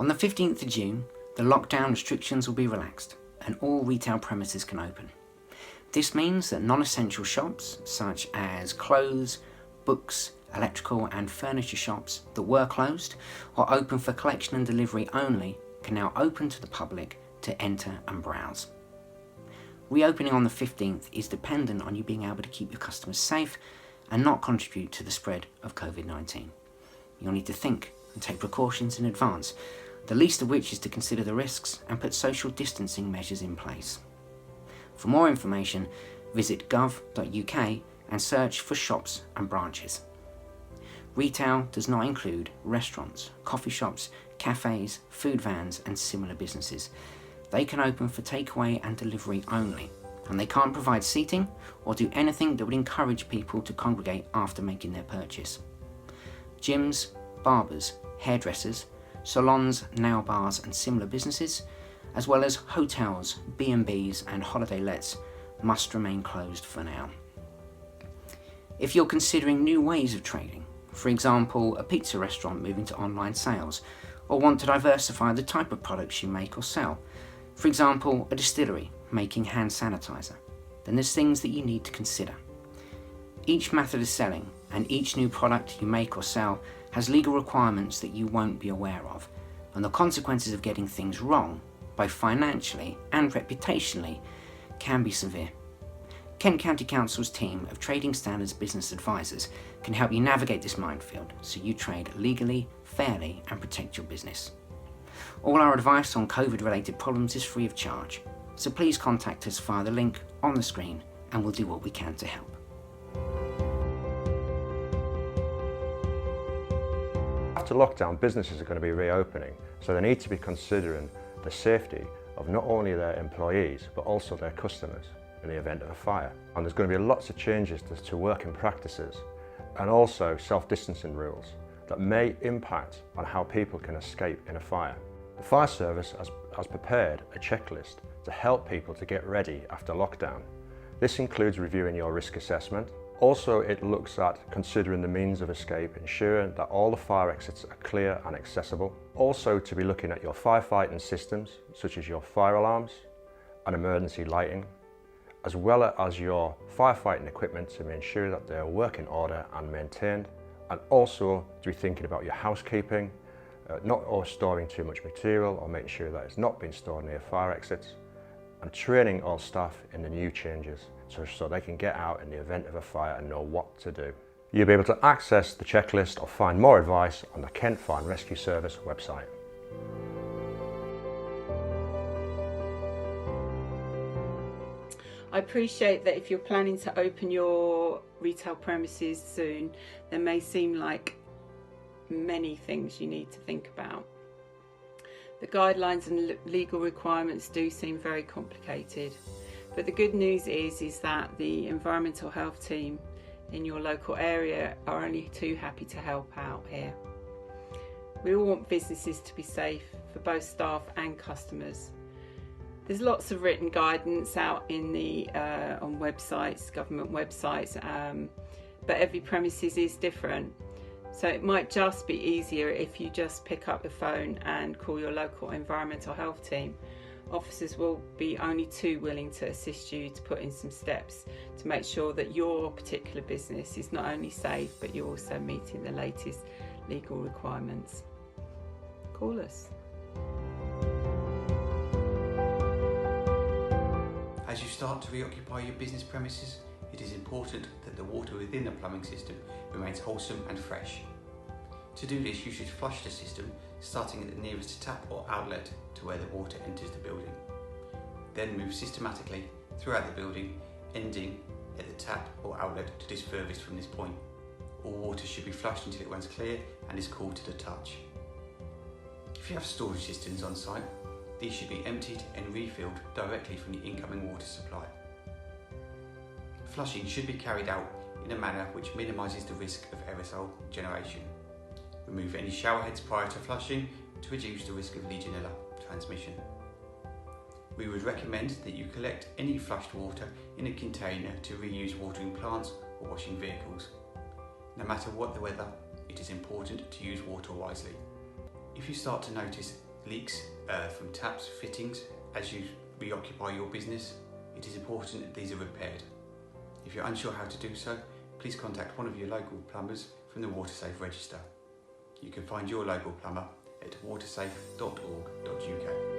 On the 15th of June, the lockdown restrictions will be relaxed and all retail premises can open. This means that non-essential shops such as clothes, books, electrical and furniture shops that were closed or open for collection and delivery only can now open to the public to enter and browse. Reopening on the 15th is dependent on you being able to keep your customers safe and not contribute to the spread of COVID-19. You'll need to think and take precautions in advance, the least of which is to consider the risks and put social distancing measures in place. For more information, visit gov.uk and search for shops and branches. Retail does not include restaurants, coffee shops, cafes, food vans and similar businesses. They can open for takeaway and delivery only, and they can't provide seating or do anything that would encourage people to congregate after making their purchase. Gyms, barbers, hairdressers, salons, nail bars and similar businesses, as well as hotels, B&Bs and holiday lets must remain closed for now. If you're considering new ways of trading, for example a pizza restaurant moving to online sales, or want to diversify the type of products you make or sell, for example a distillery making hand sanitizer, then there's things that you need to consider. Each method of selling and each new product you make or sell has legal requirements that you won't be aware of, and the consequences of getting things wrong, both financially and reputationally, can be severe. Kent County Council's team of Trading Standards Business Advisors can help you navigate this minefield so you trade legally, fairly and protect your business. All our advice on COVID-related problems is free of charge, so please contact us via the link on the screen and we'll do what we can to help. After lockdown, businesses are going to be reopening, so they need to be considering the safety of not only their employees but also their customers in the event of a fire. And there's going to be lots of changes to working practices and also self-distancing rules that may impact on how people can escape in a fire. The fire service has prepared a checklist to help people to get ready after lockdown. This includes reviewing your risk assessment. Also, it looks at considering the means of escape, ensuring that all the fire exits are clear and accessible. Also, to be looking at your firefighting systems, such as your fire alarms and emergency lighting, as well as your firefighting equipment to ensure that they are working order and maintained. And also to be thinking about your housekeeping, not storing too much material or making sure that it's not being stored near fire exits, and training all staff in the new changes so they can get out in the event of a fire and know what to do. You'll be able to access the checklist or find more advice on the Kent Fire and Rescue Service website. I appreciate that if you're planning to open your retail premises soon, there may seem like many things you need to think about. The guidelines and legal requirements do seem very complicated, but the good news is that the environmental health team in your local area are only too happy to help out here. We all want businesses to be safe for both staff and customers. There's lots of written guidance out in the on websites, government websites, but every premises is different. So it might just be easier if you just pick up the phone and call your local environmental health team. Officers will be only too willing to assist you to put in some steps to make sure that your particular business is not only safe, but you're also meeting the latest legal requirements. Call us. As you start to reoccupy your business premises, it is important that the water within the plumbing system remains wholesome and fresh. To do this, you should flush the system, starting at the nearest tap or outlet to where the water enters the building. Then move systematically throughout the building, ending at the tap or outlet that is furthest from this point. All water should be flushed until it runs clear and is cool to the touch. If you have storage systems on site, these should be emptied and refilled directly from the incoming water supply. Flushing should be carried out in a manner which minimises the risk of aerosol generation. Remove any shower heads prior to flushing to reduce the risk of Legionella transmission. We would recommend that you collect any flushed water in a container to reuse watering plants or washing vehicles. No matter what the weather, it is important to use water wisely. If you start to notice leaks from taps, fittings as you reoccupy your business, it is important that these are repaired. If you're unsure how to do so, please contact one of your local plumbers from the WaterSafe register. You can find your local plumber at watersafe.org.uk.